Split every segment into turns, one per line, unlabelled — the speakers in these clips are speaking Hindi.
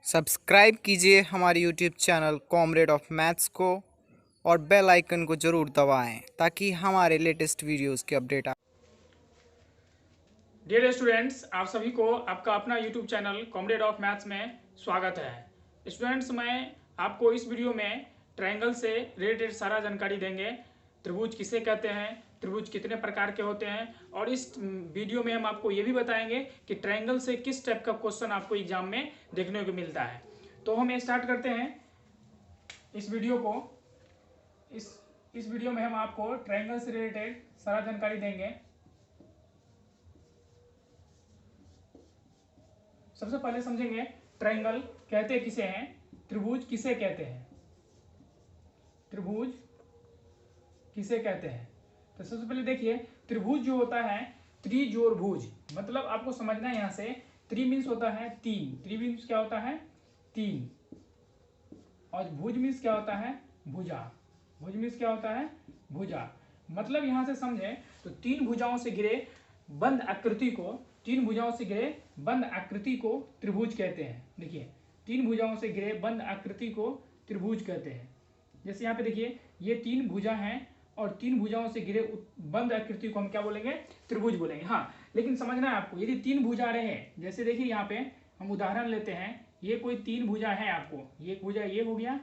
सब्सक्राइब कीजिए हमारे YouTube channel comrade of maths को और बेल आइकन को ज़रूर दबाएं ताकि हमारे लेटेस्ट वीडियोस के अपडेट
डियर स्टूडेंट्स, आप सभी को आपका अपना YouTube channel comrade of maths में स्वागत है। स्टूडेंट्स, मैं आपको इस वीडियो में ट्रायंगल से रिलेटेड सारा जानकारी देंगे। त्रिभुज किसे कहते हैं, त्रिभुज कितने प्रकार के होते हैं, और इस वीडियो में हम आपको ये भी बताएंगे कि ट्रायंगल से किस टाइप का क्वेश्चन आपको एग्जाम में देखने को मिलता है। तो हम स्टार्ट करते हैं इस वीडियो को। इस वीडियो में हम आपको ट्रायंगल से रिलेटेड सारा जानकारी देंगे। सबसे पहले समझेंगे ट्रायंगल कहते किसे हैं, त्रिभुज किसे कहते हैं। त्रिभुज किसे कहते हैं, तो सबसे पहले देखिए त्रिभुज जो होता है त्रिजोड़ भुज, मतलब आपको समझना है यहाँ से त्रि मीन्स होता है तीन, त्रि मीन्स क्या होता है तीन, और भुज मीन्स क्या होता है भुजा, भुज मीन्स क्या होता है भुजा। मतलब यहाँ से समझे तो तीन भुजाओं से घिरे बंद आकृति को, तीन भुजाओं से घिरे बंद आकृति को त्रिभुज कहते हैं। देखिए तीन भुजाओं से घिरे बंद आकृति को त्रिभुज कहते हैं। जैसे यहाँ पे देखिए ये तीन भुजा हैं और तीन भुजाओं से घिरे बंद आकृति को हम क्या बोलेंगे त्रिभुज बोलेंगे। हाँ, लेकिन समझना है आपको, यदि तीन भुजा रहे, जैसे देखिए यहाँ पे हम उदाहरण लेते हैं, ये कोई तीन भुजा है, आपको ये भुजा ये हो गया,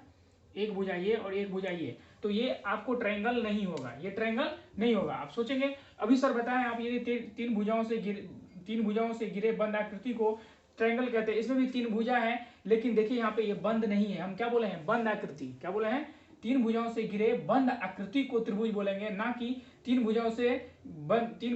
एक भुजा ये और एक भुजा ये, तो ये आपको ट्रायंगल नहीं होगा, ये ट्रायंगल नहीं होगा। आप सोचेंगे अभी सर बताएं आप, यदि तीन भुजाओं से घिरे बंद आकृति को ट्रायंगल कहते हैं, इसमें भी तीन भुजा है, लेकिन देखिए यहाँ पे ये बंद नहीं है, हम क्या बोले हैं बंद आकृति, क्या बोले हैं तीन भुजाओं से घिरे बंद आकृति को त्रिभुज बोलेंगे, ना कि तीन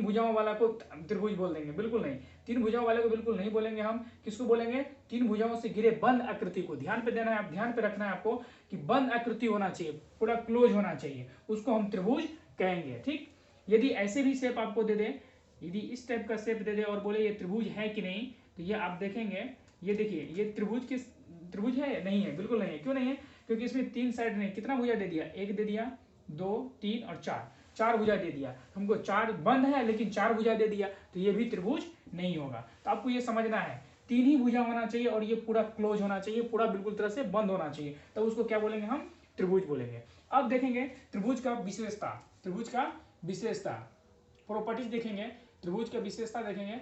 भुजाओं वाला को त्रिभुज बोल देंगे, बिल्कुल नहीं। तीन भुजाओं वाले को बिल्कुल नहीं बोलेंगे हम, किसको बोलेंगे तीन भुजाओं से घिरे बंद आकृति को। ध्यान पे देना है, आप ध्यान पे रखना है आपको कि बंद आकृति होना चाहिए, पूरा क्लोज होना चाहिए, उसको हम त्रिभुज कहेंगे। ठीक, यदि ऐसे भी शेप आपको दे दे, यदि इस टाइप का शेप दे दे और बोले ये त्रिभुज है कि नहीं, तो ये आप देखेंगे, ये देखिए ये त्रिभुज है नहीं है, बिल्कुल नहीं है। क्यों नहीं है, क्योंकि इसमें तीन साइड नहीं, कितना भुजा दे दिया, एक दे दिया, दो, तीन और चार, चार भुजा दे दिया हमको, चार बंद है लेकिन चार भुजा दे दिया, तो ये भी त्रिभुज नहीं होगा। तो आपको ये समझना है तीन ही भुजा होना चाहिए और ये पूरा क्लोज होना चाहिए, पूरा बिल्कुल तरह से बंद होना चाहिए, तो उसको क्या बोलेंगे हम त्रिभुज बोलेंगे। अब देखेंगे त्रिभुज का विशेषता, त्रिभुज का विशेषता प्रॉपर्टीज देखेंगे, त्रिभुज का विशेषता देखेंगे।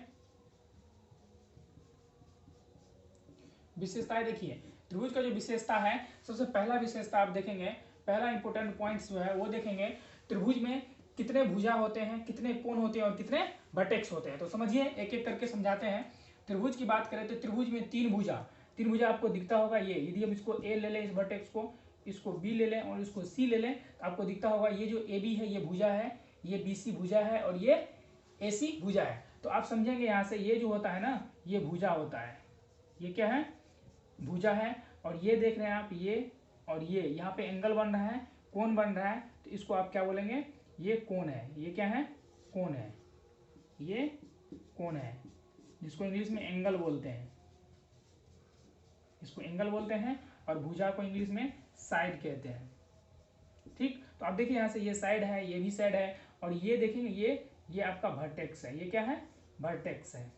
विशेषताएं देखिए, त्रिभुज का जो विशेषता है, सबसे पहला विशेषता आप देखेंगे, पहला इंपोर्टेंट पॉइंट्स जो है वो देखेंगे, त्रिभुज में कितने भुजा होते हैं, कितने कोण होते हैं और कितने वर्टेक्स होते हैं। तो समझिए एक एक करके समझाते हैं। त्रिभुज की बात करें तो त्रिभुज में तीन भुजा आपको दिखता होगा, ये यदि हम इसको ए ले लें, इस वर्टेक्स को, इसको बी ले लें और इसको सी ले लें, तो आपको दिखता होगा ये जो ए बी है ये भुजा है, ये बी सी भुजा है और ये ए सी भुजा है। तो आप समझेंगे यहाँ से ये जो होता है ना, ये भुजा होता है, ये क्या है भुजा है। और ये देख रहे हैं आप, ये और ये यहाँ पे एंगल बन रहा है, कोण बन रहा है, तो इसको आप क्या बोलेंगे ये कोण है, ये क्या है कोण है, ये कोण है, जिसको इंग्लिश में एंगल बोलते हैं, इसको एंगल बोलते हैं, और भुजा को इंग्लिश में साइड कहते हैं। ठीक, तो आप देखिए यहाँ से ये साइड है, ये भी साइड है, और ये देखेंगे ये आपका वर्टेक्स है, ये क्या है वर्टेक्स है,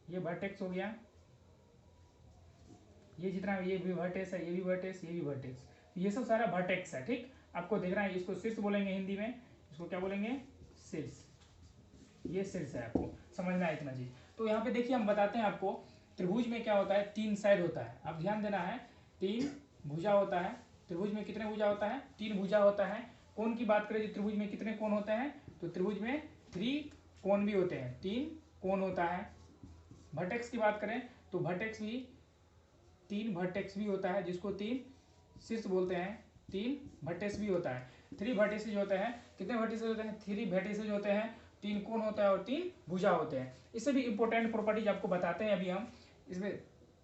ये वर्टेक्स हो गया, ये जितना ये भी वर्टेक्स है, ये भी वर्टेक्स, ये भी वर्टेक्स, ये सब सारा वर्टेक्स है। ठीक, आपको देखना है, इसको शीर्ष बोलेंगे हिंदी में, इसको क्या बोलेंगे शीर्ष, ये शीर्ष है, आपको समझना है इतना चीज। तो यहाँ पे देखिए हम बताते हैं आपको, त्रिभुज में क्या होता है तीन साइड होता है, आप ध्यान देना है, तीन भुजा होता है। त्रिभुज में कितने भुजा होता है, तीन भुजा होता है। कोण की बात करें तो त्रिभुज में कितने कोण होते हैं, तो त्रिभुज में थ्री कोण भी होते हैं, तीन कोण होता है। वर्टेक्स की बात करें तो वर्टेक्स भी तीन वर्टेक्स भी होता है, जिसको तीन शीर्ष बोलते हैं, तीन वर्टेक्स भी होता है। थ्री वर्टिसेज होते हैं, कितने वर्टिसेज होते हैं थ्री वर्टिसेज होते हैं, तीन कोण होता है और तीन भुजा होते हैं। इससे भी इंपॉर्टेंट प्रॉपर्टीज आपको बताते हैं अभी हम। इसमें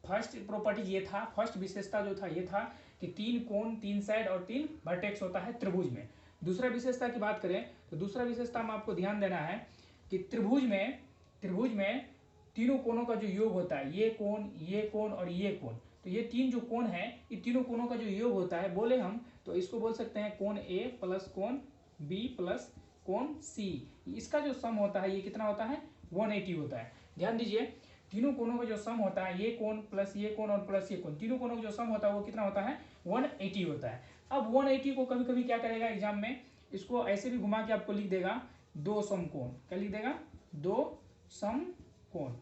फर्स्ट प्रॉपर्टीज ये था, फर्स्ट विशेषता जो था ये था कि तीन कोण, तीन साइड और तीन वर्टेक्स होता है त्रिभुज में। दूसरा विशेषता की बात करें तो दूसरा विशेषता में आपको ध्यान देना है कि त्रिभुज में तीनों कोणों का जो योग होता है, ये कोण और ये कोण, तो ये तीन जो कोण है, ये तीनों कोणों का जो योग होता है, बोले हम तो इसको बोल सकते हैं कोण ए प्लस कोण बी प्लस कोण सी। इसका जो सम होता है ये कितना होता है 180 होता है। ध्यान दीजिए, तीनों कोणों का जो सम होता है, ये कोण प्लस ये कोण और प्लस ये कोण, तीनों कोणों का जो सम होता है वो कितना होता है 180 होता है। अब 180 को कभी कभी क्या करेगा एग्जाम में, इसको ऐसे भी घुमा के आपको लिख देगा दो समकोण। क्या लिख देगा? दो समकोण,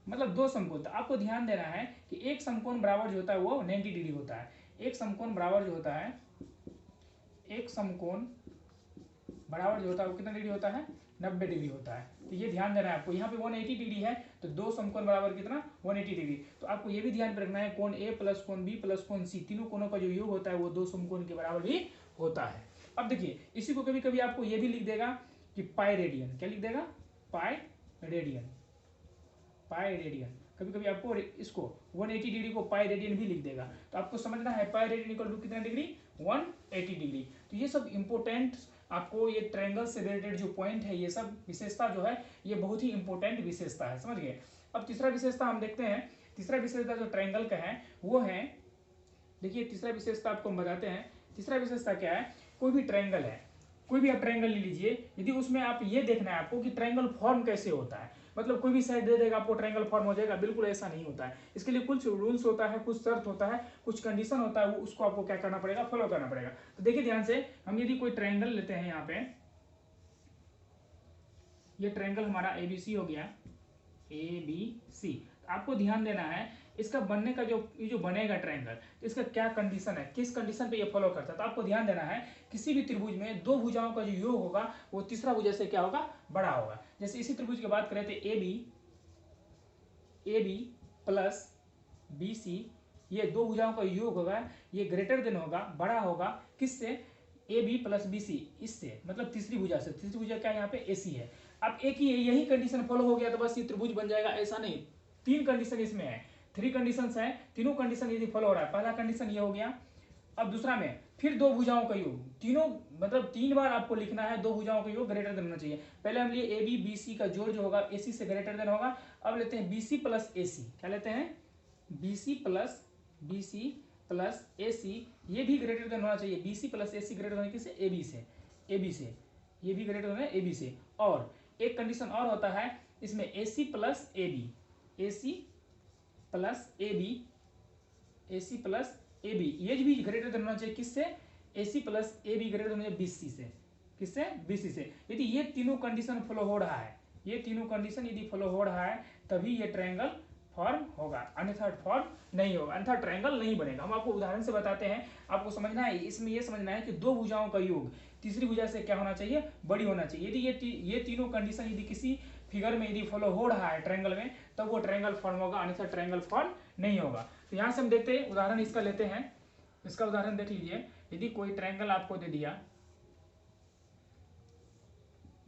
मतलब दो समकोण। तो आपको ध्यान देना है कि एक समकोण बराबर जो होता है वो 90 डिग्री होता है। एक समकोण बराबर जो होता है, एक समकोण बराबर जो होता है वो कितना डिग्री होता है 90 डिग्री होता है। तो ये ध्यान देना है आपको। यहाँ पे 180 डिग्री है तो दो समकोण बराबर कितना 180 डिग्री। तो आपको ये भी ध्यान में रखना है कोण ए प्लस कोण बी प्लस कोण सी, तीनों कोणों का जो योग होता है वो दो समकोण के बराबर भी होता है। अब देखिए इसी को कभी कभी आपको ये भी लिख देगा कि पाई रेडियन। क्या लिख देगा? Pi radian. पाई रेडियन कभी कभी आपको इसको 180 डिग्री को पाई रेडियन भी लिख देगा। तो आपको समझना है पाई रेडियन इक्वल टू कितना डिग्री 180 डिग्री। तो ये सब इंपॉर्टेंट आपको ये ट्रायंगल से रिलेटेड जो पॉइंट है, ये सब विशेषता जो है ये बहुत ही इंपॉर्टेंट विशेषता है, समझ गए। अब तीसरा विशेषता हम देखते हैं। तीसरा विशेषता जो ट्रायंगल का है वो है, देखिए तीसरा विशेषता आपको हम बताते हैं। तीसरा विशेषता क्या है, कोई भी ट्रायंगल है, कोई भी आप ट्रायंगल ले लीजिए, यदि उसमें आप ये देखना है आपको कि ट्रायंगल फॉर्म कैसे होता है। मतलब कोई भी साइड दे देगा आपको ट्रायंगल फॉर्म हो जाएगा, बिल्कुल ऐसा नहीं होता है। इसके लिए कुछ रूल्स होता है, कुछ शर्त होता है, कुछ कंडीशन होता है, वो उसको आपको क्या करना पड़ेगा, फॉलो करना पड़ेगा। तो देखिए ध्यान से, हम यदि कोई ट्रायंगल लेते हैं, यहाँ पे ये ट्रायंगल हमारा एबीसी हो गया, एबीसी। आपको ध्यान देना है इसका बनने का जो ये जो बनेगा ट्रायंगल, इसका क्या कंडीशन है, किस कंडीशन पे ये फॉलो करता है। तो आपको ध्यान देना है किसी भी त्रिभुज में दो भुजाओं का जो योग होगा वो तीसरा भुजा से क्या होगा, बड़ा होगा। जैसे इसी त्रिभुज की बात करें तो A B plus B C, ये दो भुजाओं का योग होगा, ये ग्रेटर देन होगा, बड़ा होगा किससे, A B plus B C, इससे, मतलब तीसरी भुजा से। तीसरी भुजा क्या है यहाँ पे ए सी है। अब एक ही यही कंडीशन फॉलो हो गया तो बस ये त्रिभुज बन जाएगा, ऐसा नहीं। तीन कंडीशन इसमें है, थ्री कंडीशंस है, तीनों कंडीशन यदि फॉलो हो रहा है। पहला कंडीशन ये हो गया। अब दूसरा में फिर दो भुजाओं का योग, तीनों मतलब तीन बार आपको लिखना है दो भुजाओं का योग ग्रेटर देन होना चाहिए। पहले हम लिए ए बी बी सी का जोड़ जो होगा ए सी से ग्रेटर देन होगा। अब लेते हैं बी सी प्लस ए सी। क्या लेते हैं? बी सी प्लस ए सी, ये भी ग्रेटर देन होना चाहिए। बी सी प्लस ए सी ग्रेटर होने किससे, ए बी से, ए बी से, ये भी ग्रेटर होना है ए बी से। और एक कंडीशन और होता है इसमें, A C plus A B, A C plus A B, A C plus A B, ये भी ग्रेटर देन होना चाहिए किससे, A C plus A B greater होना चाहिए बी सी से। किससे? बी सी से। यदि ये तीनों कंडीशन फॉलो हो रहा है, ये तीनों कंडीशन यदि फॉलो हो रहा है तभी ये ट्रायंगल फॉर्म होगा, अन्यथा फॉर्म नहीं होगा, अन्यथा ट्रायंगल नहीं बनेगा। हम आपको उदाहरण से बताते हैं, आपको समझना है इसमें, ये समझना है कि दो भुजाओं का योग तीसरी भुजा से क्या होना चाहिए, बड़ी होना चाहिए। यदि ये तीनों कंडीशन यदि किसी फिगर में यदि फॉलो हो रहा है ट्रायंगल में, तब वो ट्रायंगल फॉर्म होगा, अन्यथा ट्रायंगल फॉर्म नहीं होगा। तो यहाँ से हम देखते हैं उदाहरण इसका लेते हैं। इसका उदाहरण देख लीजिए। यदि कोई ट्रायंगल आपको दे दिया,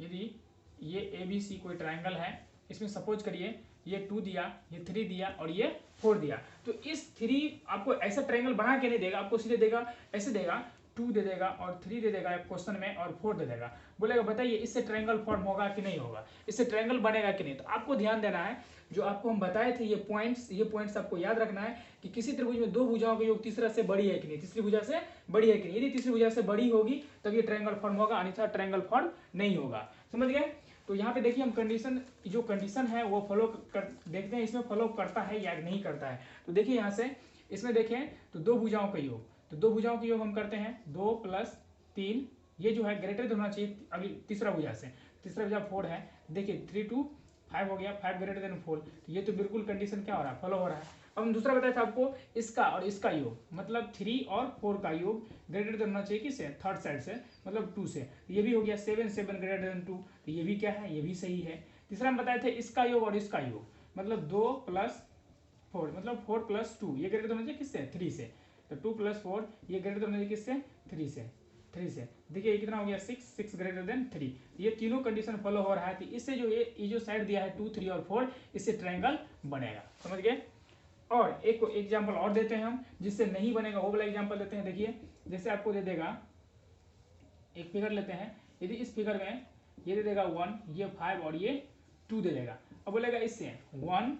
यदि ये ए बी सी कोई ट्रायंगल है, इसमें सपोज करिए ये 2 दिया, ये 3 दिया और ये 4 दिया, तो इस 3 आपको ऐसा ट्रायंगल बना के नहीं देगा, आपको सीधे देगा, ऐसे देगा 2 दे देगा और 3 दे देगा क्वेश्चन में और 4 दे देगा। बोलेगा बताइए इससे ट्रायंगल फॉर्म होगा कि नहीं होगा, इससे ट्रायंगल बनेगा कि नहीं। तो आपको ध्यान देना है जो आपको हम बताए थे ये पॉइंट्स आपको याद रखना है कि किसी त्रिभुज में दो भुजाओं का योग तीसरा से बड़ी है कि नहीं, तीसरी भुजा से बड़ी है कि नहीं। यदि तीसरी भुजा से बड़ी होगी तब ये ट्रायंगल फॉर्म होगा, अन्यथा ट्रायंगल फॉर्म नहीं होगा। समझ गए। तो यहाँ पे देखिए हम कंडीशन, जो कंडीशन है वो फॉलो कर देखते हैं, इसमें फॉलो करता है या नहीं करता है। तो देखिए यहाँ से इसमें देखें तो दो भुजाओं का योग, तो दो भुजाओं का योग हम करते हैं 2 + 3, ये जो है ग्रेटर देन होना चाहिए अगली तीसरा भुजा से। तीसरा भुजा 4 है, देखिए 3 2 5 हो गया, 5 ग्रेटर देन 4। तो ये तो बिल्कुल कंडीशन क्या हो रहा है, फॉलो हो रहा है। अब हम दूसरा बताया था आपको, इसका और इसका योग, मतलब 3 और 4 का योग ग्रेटर देन होना चाहिए किससे, थर्ड साइड से, मतलब 2 से। ये भी हो गया 7 7 ग्रेटर देन 2, तो ये भी क्या है, ये भी सही है। तीसरा हम बताए थे इसका योग और इसका योग, मतलब 2 + 4, मतलब 4 + 2, ये ग्रेटर देन होना चाहिए किससे, 3 से। तो 2 + 4 ये ग्रेटर देन होना चाहिए किससे, 3 से। देखिए ये कितना हो गया 6 ग्रेटर देन 3। ये तीनों कंडीशन फॉलो हो रहा है, तो इससे जो ये जो साइड दिया है 2 3 और 4, इससे ट्रायंगल बनेगा। समझ गए। और एक एग्जांपल और देते हैं हम, जिससे नहीं बनेगा वो वाला एग्जांपल देते हैं। देखिए जैसे आपको दे देगा, एक फिगर लेते हैं, यदि इस फिगर में ये दे देगा 1, ये 5 और ये 2 दे देगा। अब बोलेगा इससे 1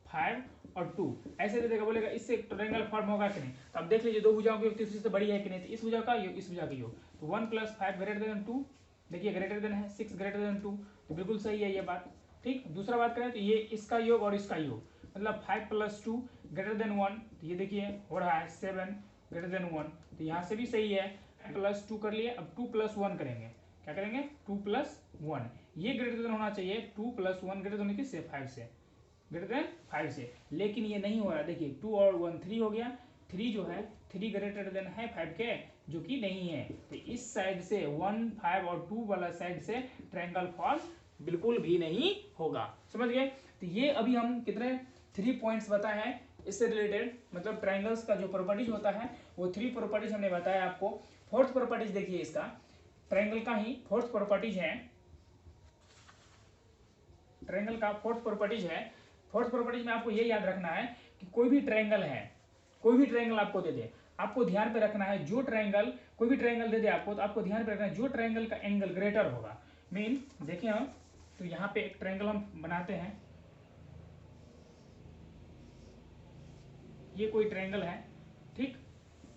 5 और 2 ऐसे दे देगा, बोलेगा इससे ट्रायंगल फॉर्म होगा कि नहीं। तो अब देख लीजिए दो भुजाओं की योग तीसरी से बड़ी है कि नहीं, तो इस भुजा का योग इस भुजा का योग, तो 1 + 5 ग्रेटर देन 2, देखिए ग्रेटर देन है 6 ग्रेटर देन 2, तो बिल्कुल सही है ये बात। ठीक, दूसरा बात करें तो ये इसका योग और इसका योग, मतलब 5 + 2 > 1, तो ये देखिए हो रहा है 7 > 1, तो यहाँ से भी सही है। +2 कर लिए, अब 2 + 1 करेंगे, क्या करेंगे 2 + 1, ये ग्रेटर देन होना चाहिए 2 + 1 ग्रेटर देन किससे 5 से, ग्रेटर देन 5 से, लेकिन ये नहीं हो रहा। देखिए 2 और 1 3 हो गया, 3 जो है 3 ग्रेटर देन है 5 के, जो कि नहीं है। तो इस साइड से 1 5 और 2 वाला साइड से ट्रायंगल फॉर्म बिल्कुल भी नहीं होगा, समझ गए। तो ये अभी हम कितने 3 पॉइंट्स बताए हैं इससे रिलेटेड, मतलब ट्रायंगल्स का जो प्रॉपर्टीज होता है वो 3 प्रॉपर्टीज हमने बताया आपको। फोर्थ प्रॉपर्टीज देखिए, इसका ट्रायंगल का ही फोर्थ प्रॉपर्टीज है, ट्रायंगल का फोर्थ प्रॉपर्टीज है। फोर्थ प्रॉपर्टीज में आपको ये याद रखना है कि कोई भी ट्रायंगल है, कोई भी ट्रायंगल आपको दे दे, आपको ध्यान पे रखना है जो ट्रायंगल, कोई भी ट्रायंगल दे दे आपको, तो आपको ध्यान पे रखना है जो ट्रायंगल का एंगल ग्रेटर होगा। मीन देखिए हम, तो यहाँ पे एक ट्रायंगल हम बनाते हैं, ये कोई ट्रायंगल है, ठीक,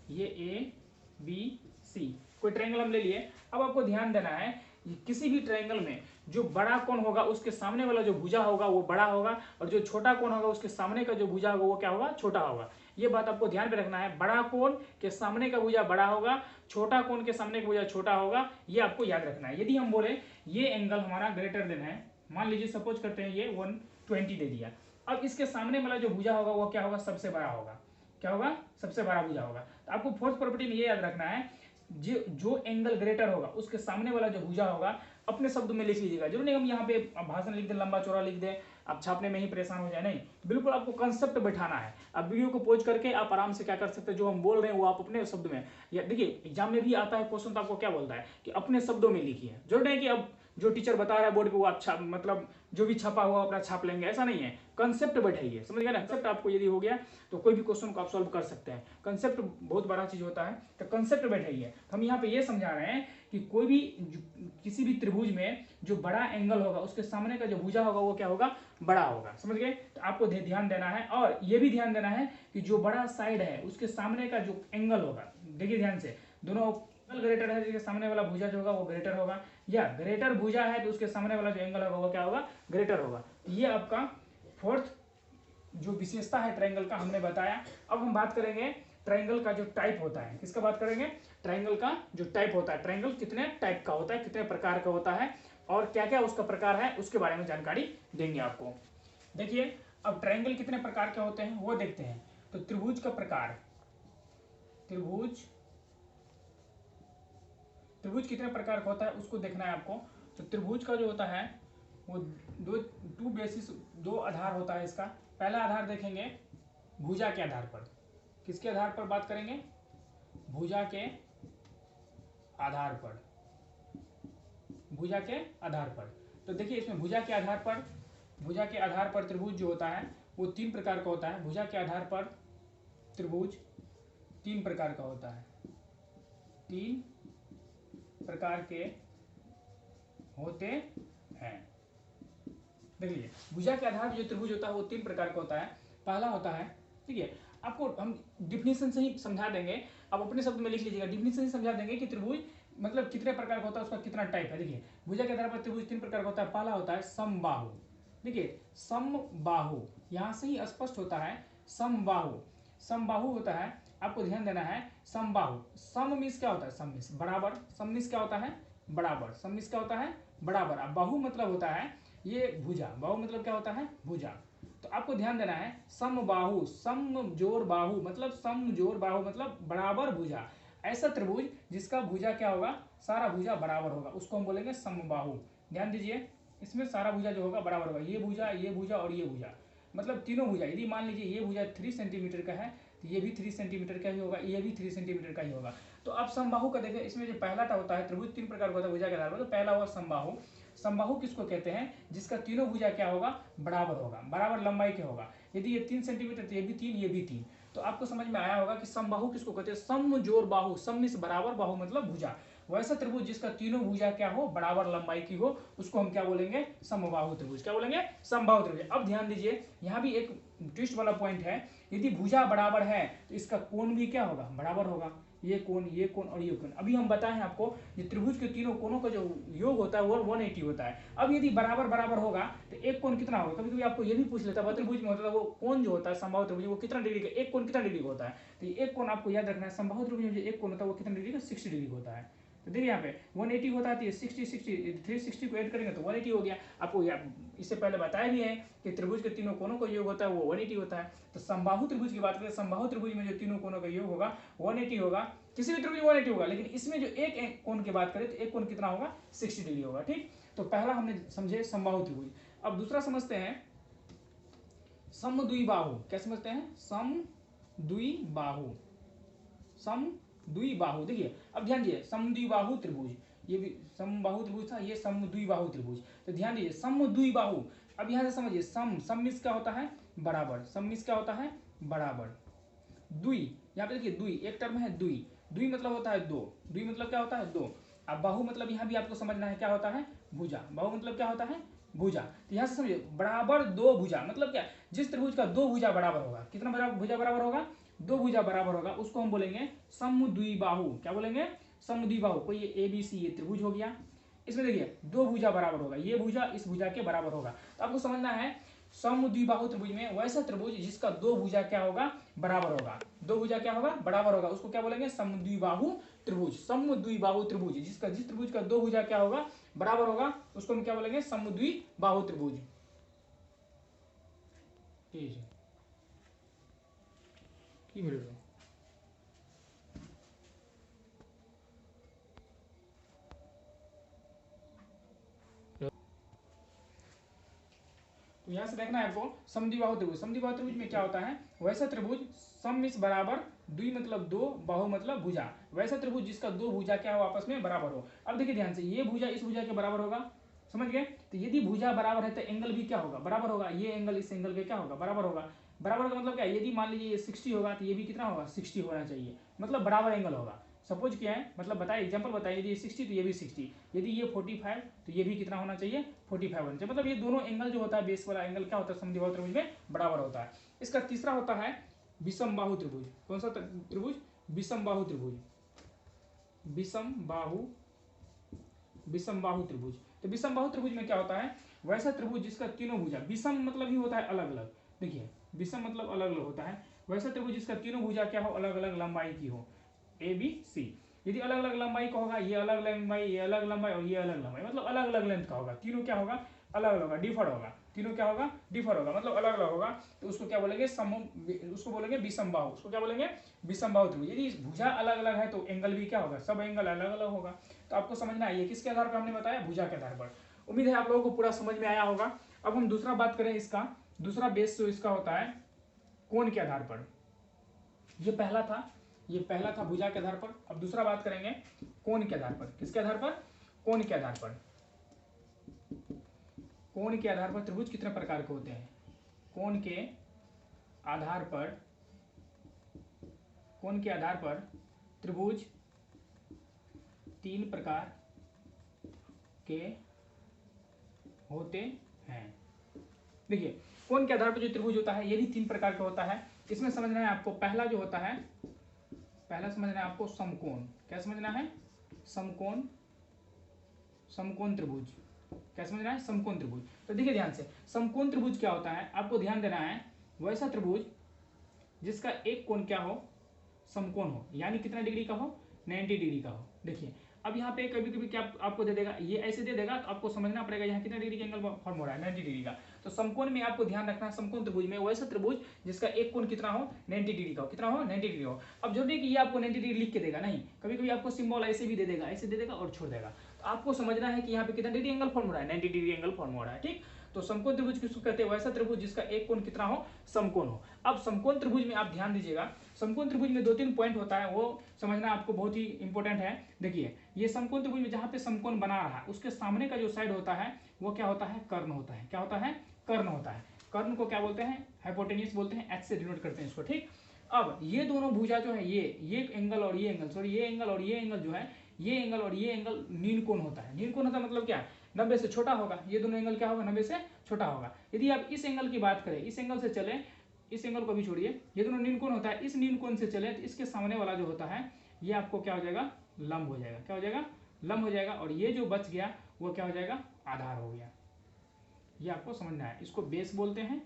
ये ABC कोई ट्रायंगल हम ले लिए। अब आपको ध्यान देना है किसी भी ट्रायंगल में जो बड़ा कोण होगा उसके सामने वाला जो भुजा होगा वो बड़ा होगा, और जो छोटा कोण होगा उसके सामने का जो भुजा होगा वो क्या होगा, छोटा होगा। ये बात आपको ध्यान पे रखना है, बड़ा कोण के सामने का भुजा बड़ा होगा, छोटा कोण के सामने का भुजा छोटा होगा, ये आपको याद रखना है। यदि हम बोले ये एंगल हमारा ग्रेटर देन है, मान लीजिए सपोज करते हैं ये 120 दे दिया, अब इसके सामने वाला जो भुजा होगा वो क्या होगा, सबसे बड़ा होगा, क्या होगा, सबसे बड़ा भुजा होगा। तो आपको फोर्थ प्रॉपर्टी में ये याद रखना है, जो एंगल ग्रेटर होगा उसके सामने वाला जो भुजा होगा, अपने शब्द में लिख लीजिएगा, जरूर नहीं हम यहाँ पे भाषण लिख दे, लंबा चौड़ा लिख दे, आप छापने में ही परेशान हो जाए, नहीं, बिल्कुल आपको कंसेप्ट बैठाना है। अब वीडियो को पॉज करके आप आराम से क्या कर सकते हैं, जो हम बोल रहे हैं वो आप अपने शब्द में, या देखिए एग्जाम में भी आता है क्वेश्चन, तो आपको क्या बोलता है कि अपने शब्दों में लिखिए, जरूर नहीं कि अब जो टीचर बता रहा है बोर्ड पे वो आप मतलब जो भी छपा हुआ अपना छाप लेंगे, ऐसा नहीं है। कंसेप्ट बैठाइए, समझ गए ना, कंसेप्ट आपको यदि हो गया तो कोई भी क्वेश्चन को आप सॉल्व कर सकते हैं। कंसेप्ट बहुत बड़ा चीज होता है, तो कंसेप्ट बैठाइए। हम यहाँ पे ये समझा रहे हैं कि कोई भी किसी भी त्रिभुज में जो बड़ा एंगल होगा उसके सामने का जो भुजा होगा वो क्या होगा, बड़ा होगा, समझ गए। तो आपको ध्यान देना है, और ये भी ध्यान देना है कि जो बड़ा साइड है उसके सामने का जो एंगल होगा, देखिए ध्यान से, दोनों ग्रेटर है, जिसके सामने वाला भुजा जो होगा वो ग्रेटर होगा, या ग्रेटर भुजा है तो उसके सामने वाला जो एंगल होगा वो क्या होगा, ग्रेटर होगा। ये आपका फोर्थ जो विशेषता है ट्रायंगल का हमने बताया। अब हम बात करेंगे ट्रायंगल का जो टाइप होता है, किसका बात करेंगे, ट्रायंगल का जो टाइप होता है, ट्रायंगल कितने टाइप का होता है, कितने प्रकार का होता है, और क्या क्या उसका प्रकार है, उसके बारे में जानकारी देंगे आपको। देखिए अब ट्रायंगल कितने प्रकार के होते हैं वो देखते हैं। तो त्रिभुज का प्रकार, त्रिभुज कितने प्रकार का होता है उसको देखना है आपको। तो त्रिभुज का जो होता है वो दो आधार होता है इसका। पहला आधार देखेंगे भुजा के आधार पर, किसके आधार पर बात करेंगे, भुजा के आधार पर, भुजा के आधार पर। तो देखिए इसमें भुजा के आधार पर त्रिभुज जो होता है वो 3 प्रकार का होता है। भुजा के आधार पर त्रिभुज 3 प्रकार का होता है, 3 प्रकार के होते हैं। देख लीजिए भुजा के आधार पर जो त्रिभुज होता है वो 3 प्रकार का होता है। पहला होता है, ठीक है, आपको हम डिफिनेशन से ही समझा देंगे, आप अपने शब्द में लिख लीजिएगा, डिफिनेशन से समझा देंगे कि त्रिभुज मतलब कितने प्रकार का होता है, उसका कितना टाइप है। देखिए भुजा के आधार पर त्रिभुज 3 प्रकार का होता है। पहला होता है समबाहु, देखिए समबाहु यहाँ से ही स्पष्ट होता है, समबाहु, समबाहु होता है, आपको ध्यान देना है। समबाहु, सम मीन्स क्या होता है, सम मीन्स बराबर, सम मीन्स क्या होता है, बराबर, सम मीन्स क्या होता है, बराबर। अब बाहु मतलब होता है ये भुजा, बाहु मतलब क्या होता है, भुजा। तो आपको ध्यान देना है समबाहु, सम जोड़ बाहु मतलब सम जोड़ बाहु मतलब बराबर भुजा। ऐसा त्रिभुज जिसका भुजा क्या होगा, सारा भुजा बराबर होगा, उसको हम बोलेंगे समबाहु। ध्यान दीजिए इसमें सारा भुजा जो होगा बराबर होगा, ये भुजा और ये भुजा, मतलब तीनों भुजा। यदि मान लीजिए ये भुजा 3 सेंटीमीटर का है तो ये भी 3 सेंटीमीटर का ही होगा, ये भी 3 सेंटीमीटर का ही होगा। तो अब समबाहु का देखें, इसमें जो पहला होता है त्रिभुज 3 प्रकार का होता है भुजा के आधार पर, तो पहला हुआ समबाहु। समबाहु किसको कहते हैं, जिसका तीनों भुजा क्या होगा, बराबर होगा, बराबर लंबाई के होगा। यदि ये 3 सेंटीमीटर तो ये भी 3, ये भी 3। तो आपको समझ में आया होगा कि समबाहु किसको कहते हैं, सम जोड़ बाहु, सम मीन्स बराबर, बाहु मतलब भुजा। वैसा त्रिभुज जिसका तीनों भुजा क्या हो, बराबर लंबाई की हो, उसको हम क्या बोलेंगे, समबाहु त्रिभुज। क्या बोलेंगे, समबाहु त्रिभुज। अब ध्यान दीजिए यहाँ भी एक ट्विस्ट वाला पॉइंट है, यदि भुजा बराबर है तो इसका कोण भी क्या होगा, बराबर होगा। ये कोण और ये कोण। अभी हम बताए हैं आपको ये त्रिभुज के तीनों कोणों का जो योग होता है वो 180 होता है। अब यदि बराबर बराबर होगा तो एक कोण कितना होगा, कभी कभी आपको ये भी पूछ लेता है त्रिभुज में होता है वो कोण जो होता है समबाहु त्रिभुज वो कितना डिग्री का, एक कोण कितना डिग्री का होता है। तो ये एक कोण आपको याद रखना है, समबाहु त्रिभुज में जो एक कोण होता है वो कितना डिग्री का, 60 डिग्री का होता है। तो देखिए यहाँ पे 180 होता है तो ये 60 360 को ऐड करेंगे तो 180 हो गया। आपको इससे पहले बताया भी है कि त्रिभुज के तीनों कोणों का योग होता है वो 180 होता है। तो समबाहु त्रिभुज की बात करें, समबाहु त्रिभुज में जो तीनों कोणों का योग होगा 180 होगा। किसी भी त्रिभुज में 180 होगा, लेकिन इसमें जो एक कोण की बात करें तो एक कोण कितना होगा, 60 डिग्री होगा। ठीक, तो पहला हमने समझे समबाहु त्रिभुज। अब दूसरा समझते हैं समद्विबाहु। क्या समझते हैं, समद्विबाहु। समद्विबाहु देखिए, अब ध्यान दीजिए समद्विबाहु त्रिभुज, ये भी समबाहु त्रिभुज था, ये समद्विबाहु त्रिभुज। तो ध्यान दीजिए समद्विबाहु। अब यहां से समझिए सम मीन्स क्या होता है, बराबर। सम मीन्स क्या होता है, बराबर। द्वि, यहाँ पे देखिए द्वि एक टर्म है, द्वि। द्वि मतलब होता है दो। द्वि मतलब क्या होता है, दो। अब बाहु मतलब यहाँ भी आपको समझना है क्या होता है, भुजा। बाहु मतलब क्या होता है, भुजा। तो यहाँ से समझिए बराबर दो भुजा मतलब क्या, जिस त्रिभुज का दो भुजा बराबर होगा, कितना बराबर भुजा बराबर होगा, दो भुजा बराबर होगा, उसको हम बोलेंगे समद्विबाहु। क्या बोलेंगे, समद्विबाहु। कोई ये ए बी सी ये त्रिभुज हो गया, इसमें देखिए दो भुजा बराबर होगा, ये भुजा इस भुजा के बराबर होगा। तो आपको समझना है समद्विबाहु त्रिभुज में वैसा त्रिभुज जिसका दो भुजा क्या होगा, बराबर होगा। दो भुजा क्या होगा, बराबर होगा, उसको क्या बोलेंगे, समद्विबाहु त्रिभुज। समद्विबाहु त्रिभुज जिसका, जिस त्रिभुज का दो भुजा क्या होगा, बराबर होगा, उसको हम क्या बोलेंगे, समद्विबाहु त्रिभुज। কি বলবো तो यहाँ से देखना है आपको समद्विबाहु त्रिभुज। समद्विबाहु त्रिभुज में क्या होता है, वैसा त्रिभुज सम मीन्स बराबर, द्वि मतलब दो, बाहु मतलब भुजा। वैसा त्रिभुज जिसका दो भुजा क्या हो, आपस में बराबर हो। अब देखिए ध्यान से, ये भुजा इस भुजा के बराबर होगा, समझ गए। तो यदि भुजा बराबर है तो एंगल भी क्या होगा, बराबर होगा। ये एंगल इस एंगल के क्या होगा, बराबर होगा। बराबर का मतलब क्या है, यदि मान लीजिए ये 60 होगा तो ये भी कितना होगा, 60 होना चाहिए, मतलब बराबर एंगल होगा। सपोज क्या है, मतलब बताइए, एग्जांपल बताइए, यदि ये 60 तो ये भी 60, यदि ये 45 तो ये भी कितना होना चाहिए, 45 होना चाहिए। मतलब ये दोनों एंगल जो होता है, बेस वाला एंगल क्या होता है, समद्विबाहु त्रिभुज में बराबर होता है। इसका तीसरा होता है विषमबाहु त्रिभुज। कौन सा त्रिभुज, विषमबाहु त्रिभुज। विषमबाहु त्रिभुज। तो विषमबाहु त्रिभुज में क्या होता है, वैसा त्रिभुज जिसका तीनों भुजा, विषम मतलब ही होता है अलग अलग, देखिए विषम मतलब अलग अलग होता है। वैसा त्रिभुज जिसका तीनों भुजा क्या हो, अलग अलग लंबाई की हो, ए बी सी। यदि अलग अलग लंबाई का होगा, ये अलग लंबाई, ये अलग लंबाई और ये अलग लंबाई, मतलब अलग अलग लेंथ का होगा, तीनों क्या होगा, अलग अलग होगा, डिफर होगा। तीनों क्या होगा, डिफर होगा, मतलब अलग अलग होगा। तो उसको क्या बोलेंगे, उसको बोलेंगे विषमबाहु। उसको क्या बोलेंगे, विषमबाहु त्रिभुज। यदि भुजा अलग अलग है तो एंगल भी क्या होगा, सब एंगल अलग अलग होगा। तो आपको समझना है ये किसके आधार पर हमने बताया, भुजा के आधार पर। उम्मीद है आप लोगों को पूरा समझ में आया होगा। अब हम दूसरा बात करें, इसका दूसरा बेस जो इसका होता है कोण के आधार पर। ये पहला था, ये पहला था भुजा के आधार पर। अब दूसरा बात करेंगे कोण के आधार पर। किसके आधार पर, कोण के आधार पर। कोण के आधार पर त्रिभुज कितने प्रकार के होते हैं, कोण के आधार पर, कोण के आधार पर त्रिभुज तीन प्रकार के होते हैं। देखिए कोण के आधार पर जो त्रिभुज होता है ये भी तीन प्रकार का होता है। इसमें समझना है आपको, पहला जो होता है, पहला समझना है आपको समकोण। क्या समझना है, समकोण, समकोण त्रिभुज। क्या समझना है, समकोण त्रिभुज। तो देखिए ध्यान से, समकोण त्रिभुज क्या होता है, आपको ध्यान देना है, वैसा त्रिभुज जिसका एक कोण क्या हो, समकोण हो, यानी कितना डिग्री का हो, 90 डिग्री का हो। देखिए अब यहाँ पे कभी कभी क्या आपको दे देगा, ये ऐसे दे देगा, तो आपको समझना पड़ेगा यहाँ कितना डिग्री का एंगल फॉर्म हो रहा है, 90 डिग्री का। तो समकोण में आपको ध्यान रखना है, समकोण त्रिभुज में वैसा त्रिभुज जिसका एक कोण कितना हो, 90 डिग्री का हो। कितना हो, 90 डिग्री हो। अब जरूरी कि ये आपको 90 डिग्री लिख के देगा नहीं, कभी कभी आपको सिंबल ऐसे भी दे देगा, ऐसे दे देगा और छोड़ देगा। तो आपको समझना है कि यहाँ पे कितना डिग्री एंगल फॉर्म हो रहा है, 90 डिग्री एंगल फॉर्म हो रहा है। ठीक, तो समकोण त्रिभुज किसको कहते हैं, वैसा त्रिभुज जिसका एक कोण कितना हो, समकोण हो। अब समकोण त्रिभुज में आप ध्यान दीजिएगा, समकोण त्रिभुज में दो तीन पॉइंट होता है, वो समझना आपको बहुत ही इंपॉर्टेंट है। देखिए ये समकोण त्रिभुज में जहां पे समकोण बना रहा है उसके सामने का जो साइड होता है वो क्या होता है, कर्ण होता है। क्या होता है, कर्ण होता है। कर्ण को क्या बोलते हैं, हाइपोटेन्यूज बोलते हैं, एच से डिनोट करते हैं इसको। ठीक, अब ये दोनों भुजा जो है, ये एंगल और ये एंगल, सॉरी ये एंगल और ये एंगल जो है, ये एंगल और ये एंगल नील कोण होता है। नील कोण होता है मतलब क्या, 90 से छोटा होगा। ये दोनों एंगल क्या होगा, 90 से छोटा होगा। यदि आप इस एंगल की बात करें, इस एंगल से चले, इस एंगल को भी छोड़िए, ये दोनों नील कोण होता है, इस नील कोण से चले तो इसके सामने वाला जो होता है ये आपको क्या हो जाएगा, लंब हो जाएगा। क्या हो जाएगा, लंब हो जाएगा। और ये जो बच गया वो क्या हो जाएगा, आधार हो गया। ये आपको समझना है। इसको बेस बोलते हैं,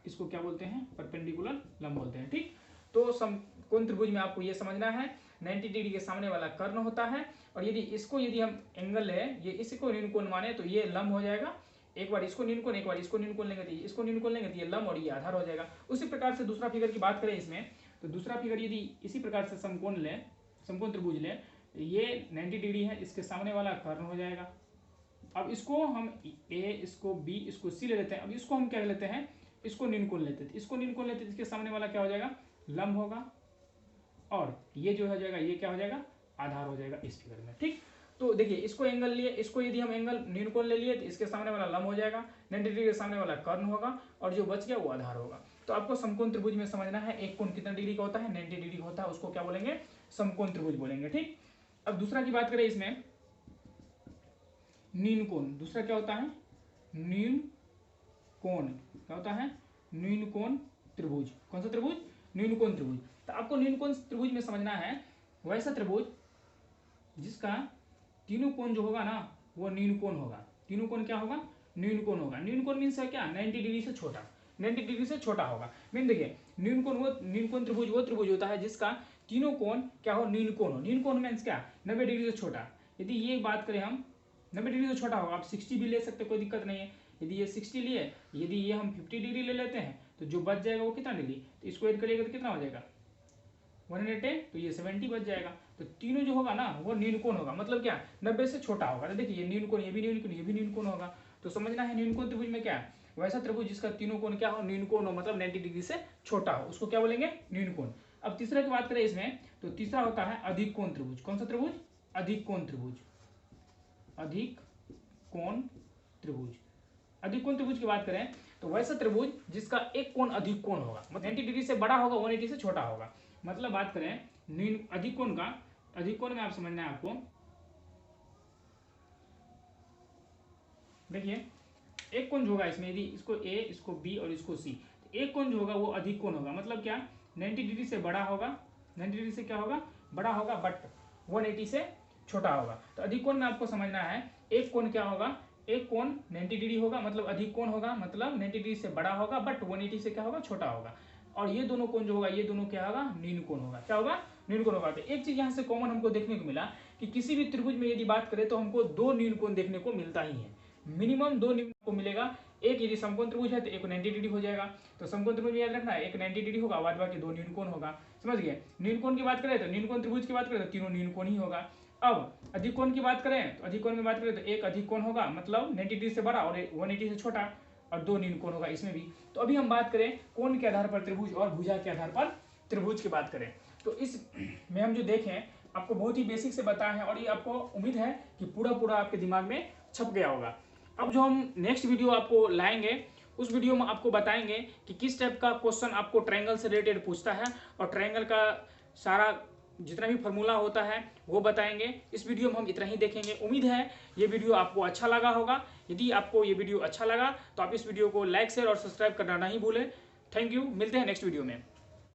इसको क्या बोलते हैं, परपेंडिकुलर लंब बोलते हैं। ठीक, तो समकोण त्रिभुज में आपको ये समझना है 90 डिग्री के सामने वाला कर्ण होता है, और यदि हम एंगल है, ये इसको न्यून कोण माने तो ये लंब हो जाएगा। एक बार इसको न्यून कोण, एक बार इसको न्यून कोण लेंगे तो इसको न्यून कोण लेंगे तो ये लंब और ये आधार हो जाएगा। उसी प्रकार से दूसरा फिगर की बात करें इसमें, तो दूसरा फिगर यदि इसी प्रकार से समकोण त्रिभुज ले, ये 90 डिग्री है, इसके सामने वाला कर्ण हो जाएगा। अब इसको हम ए, इसको बी, इसको सी ले लेते हैं। अब इसको हम क्या लेते हैं, इसको न्यून कोण लेते थे, इसको न्यून कोण लेते थे, इसके सामने वाला क्या हो जाएगा, लंब होगा, और ये जो हो जाएगा, ये क्या हो जाएगा, आधार हो जाएगा इस फिगर में। ठीक, तो देखिए इसको एंगल लिए, इसको यदि हम एंगल न्यून कोण ले लिए तो इसके सामने वाला लंब हो जाएगा, 90 डिग्री के सामने वाला कर्ण होगा, और जो बच गया वो आधार होगा। तो आपको समकोण त्रिभुज में समझना है एक कोण कितना डिग्री का होता है, 90 डिग्री का होता है, उसको क्या बोलेंगे, समकोण त्रिभुज बोलेंगे। ठीक, अब दूसरा की बात करें इसमें, न्यून कोण। दूसरा क्या होता है, न्यून कोण। क्या होता है, न्यून कोण त्रिभुज। कौन सा त्रिभुज, न्यून कोण त्रिभुज। तो आपको न्यून कोण त्रिभुज में समझना है वैसा त्रिभुज जिसका तीनों कोण जो होगा ना वो न्यून कोण होगा। तीनों कोण क्या होगा, न्यून कोण होगा। न्यून कोण मीन्स है क्या, 90 डिग्री से छोटा, 90 डिग्री से छोटा होगा। मीन देखिए न्यून कोण त्रिभुज वो त्रिभुज होता है जिसका तीनों कोण क्या हो, न्यून कोण हो। न्यून कोण मीन्स क्या, 90 डिग्री से छोटा। यदि ये बात करें हम, 90 डिग्री से छोटा होगा, आप 60 भी ले सकते, कोई दिक्कत नहीं है। यदि ये 60 लिए, यदि ये हम 50 डिग्री ले लेते हैं तो जो बच जाएगा वो कितना डिग्री, तो इसको ऐड करिएगा तो कितना हो जाएगा 110, तो ये 70 बच जाएगा। तो तीनों जो होगा ना वो न्यून कोण होगा, मतलब क्या 90 से छोटा होगा। तो देखिए ये न्यून कोण, ये भी न्यून कोण, ये भी न्यून कोण होगा। तो समझना है न्यून कोण त्रिभुज में क्या है, वैसा त्रिभुज जिसका तीनों कोण क्या हो, न्यून कोण हो, मतलब 90 डिग्री से छोटा हो, उसको क्या बोलेंगे, न्यून कोण। अब तीसरा की बात करें इसमें, तो तीसरा होता है अधिक कोण त्रिभुज। कौन सा त्रिभुज, अधिक कोण त्रिभुज। अधिक कोण त्रिभुज, अधिक कोण त्रिभुज की बात करें तो वैसा त्रिभुज जिसका एक कोण अधिक कोण होगा, मतलब 90 डिग्री से बड़ा होगा, 180 से छोटा होगा। मतलब बात करें न्यून अधिक कोण का, अधिक कोण में आप समझना है आपको, देखिए एक कोण जो होगा इसमें, यदि इसको ए, इसको बी और इसको सी, तो एक कोण जो होगा वो अधिक कोण होगा। मतलब क्या 90 डिग्री से बड़ा होगा, 90 डिग्री से क्या होगा, बड़ा होगा, बट 180 से छोटा होगा। तो अधिक कोण में आपको समझना है एक कोण क्या होगा, एक कोण 90 डिग्री होगा, मतलब अधिक कोण होगा, मतलब 90 डिग्री से बड़ा होगा, बट 180 से क्या होगा, छोटा होगा। और ये दोनों कोण जो होगा, ये दोनों क्या होगा, न्यून कोण होगा। क्या होगा, न्यून कोण होगा। तो एक चीज यहाँ से कॉमन हमको देखने को मिला कि किसी भी त्रिभुज में यदि बात करें तो हमको दो न्यून कोण देखने को मिलता ही है, मिनिमम दो न्यून को मिलेगा। एक यदि समकोण त्रिभुज है तो एक 90 डिग्री हो जाएगा। तो समकोण त्रिभुज में याद रखना है एक 90 डिग्री होगा, बाद बाकी दो न्यून कोण होगा। समझ गए, न्यून कोण की बात करें तो न्यून कोण त्रिभुज की बात करें तो तीनों न्यून कोण ही होगा। अब अधिक कोण की बात करें तो अधिक कोण में बात करें तो एक अधिक कोण होगा, मतलब 90 डिग्री से बड़ा और 180 से छोटा, और दो न्यून कोण होगा इसमें भी। तो अभी हम बात करें कोण के आधार पर त्रिभुज और भुजा के आधार पर त्रिभुज की बात करें, तो इस में हम जो देखें आपको बहुत ही बेसिक से बताया है, और ये आपको उम्मीद है कि पूरा आपके दिमाग में छप गया होगा। अब जो हम नेक्स्ट वीडियो आपको लाएंगे उस वीडियो में आपको बताएंगे कि किस टाइप का क्वेश्चन आपको ट्रायंगल से रिलेटेड पूछता है, और ट्रायंगल का सारा जितना भी फॉर्मूला होता है वो बताएंगे। इस वीडियो में हम इतना ही देखेंगे। उम्मीद है ये वीडियो आपको अच्छा लगा होगा। यदि आपको ये वीडियो अच्छा लगा तो आप इस वीडियो को लाइक, शेयर और सब्सक्राइब करना नहीं भूलें। थैंक यू, मिलते हैं नेक्स्ट वीडियो में।